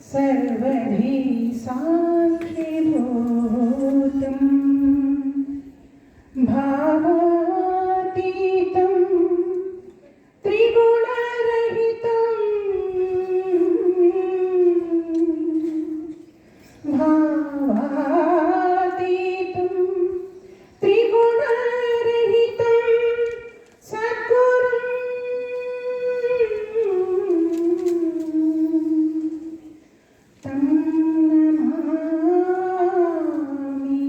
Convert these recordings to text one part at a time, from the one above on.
सर्वधि साक्षिभूतं भावातीतं त्रिगुणरहितं भावातीतं त्रिगुणरहितं सद्गुरुं तं नमामि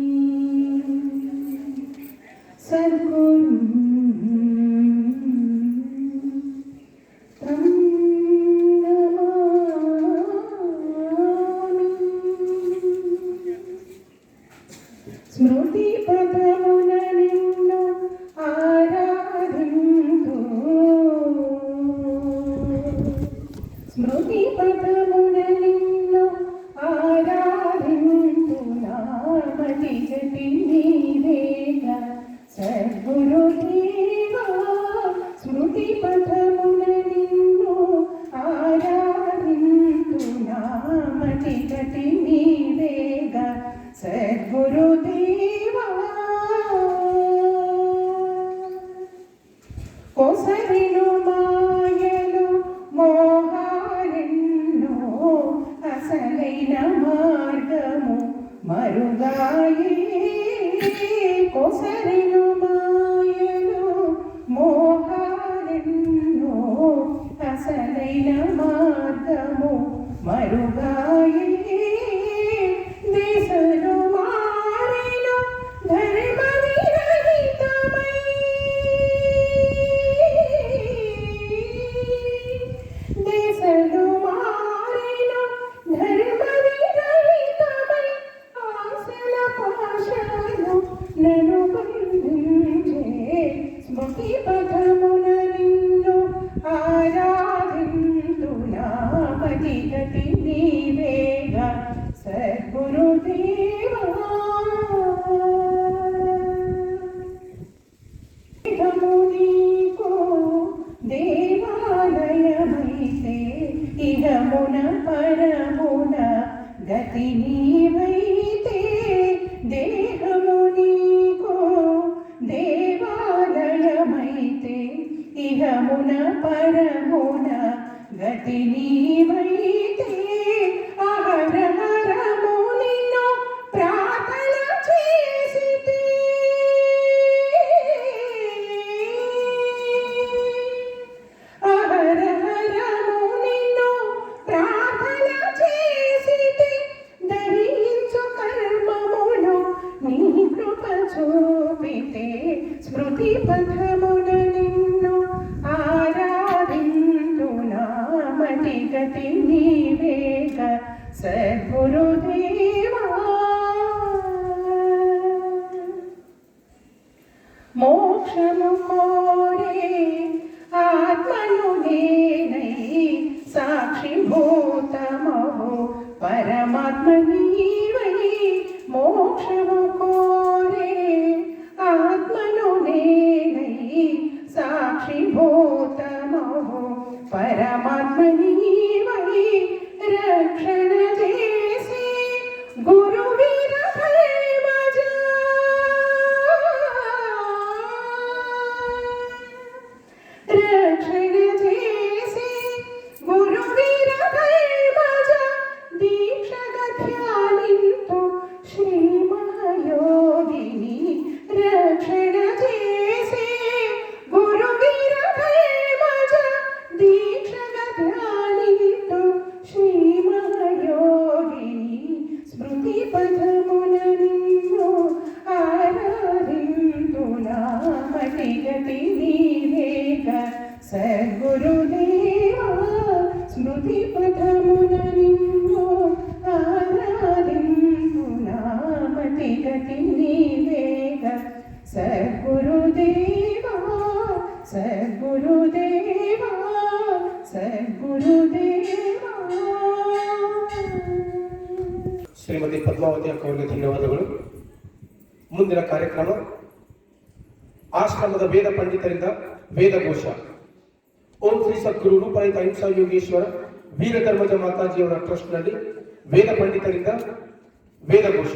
सद्गुरुं तं नमामि स्मृतिपथमुन निन्नु आराधिन्तु स्मृतिपथमुन निन्नु आराधिन्तु नामति जति नीवेगा सद्गुरुदेवा स्मृतिपथमुन निन्नु आराधिन्तु नामति जति नीवेगा सद्गुरुदेवा कोसरिनु मायలు మోహాలెన్నో అసలైన మార్గము మరుగాయే కోసరిను మాయలు మోహాలెన్నో అసలైన మార్గము మరుగాయే దేశలు మారెను ధర్మ విరహితమై దేశలు మారెను ధర్మ విరహితమై ఆశల పాశము నన్ను బంధించే స్మృతిపథమున నిన్ను ఆరాధింతు నామతి గతి నీవేగా సద్గురుదేవా నీకు దేవాలయమైతే ఇహమున పరమున గతి నీవైతే దేహము నీకు దేవాలయమైతే ఇహమున పరమున గతి నీవైతే అహరహరము నిన్ను ప్రార్థన చేసితే అహరహరము నిన్ను ప్రార్థన చేసితే ధరించు కర్మమును నీ కృప చూపితే స్మృతిపథమున నిన్ను ఆరాధింతు నామతి గతి నీవేగా సద్గురుదేవా మోక్షము కోరే ఆత్మను నేనై సాక్షిభూతమహో పరమాత్మ నీవై మోక్షము కోరే ఆత్మను నేనై సాక్షిభూతమహో పరమాత్మ నీవై రక్షణ చేసి గురువీర భైమజా రక్షణ చేసి గురువీర భైమజా దీక్షగా ధ్యానింతు శ్రీ మహాయోగిని రక్షణ చేసి గురువీర భైమజా దీక్షగా ధ్యానింతు సద్గురుదేవా స్మృతి పథమున నిన్ను ఆరాధింపు నామతి గతి నీవేగ సద్గురుదేవా సద్గురుదేవా సద్గురుదేవా. ಶ್ರೀಮತಿ ಪದ್ಮಾವತಿ ಅಕ್ಕ ಅವರಿಗೆ ಧನ್ಯವಾದಗಳು. ಮುಂದಿನ ಕಾರ್ಯಕ್ರಮ ಆಶ್ರಮದ ವೇದ ಪಂಡಿತರಿಂದ ವೇದಘೋಷ. ಓಂ ಶ್ರೀ ಸದ್ಗುರು ರೂಪಾಯಿತ ಅಹಿಂಸಾ ಯೋಗೇಶ್ವರ ವೀರಧರ್ಮಜ ಮಾತಾಜಿಯವರ ಟ್ರಸ್ಟ್ನಲ್ಲಿ ವೇದ ಪಂಡಿತರಿಂದ ವೇದಘೋಷ.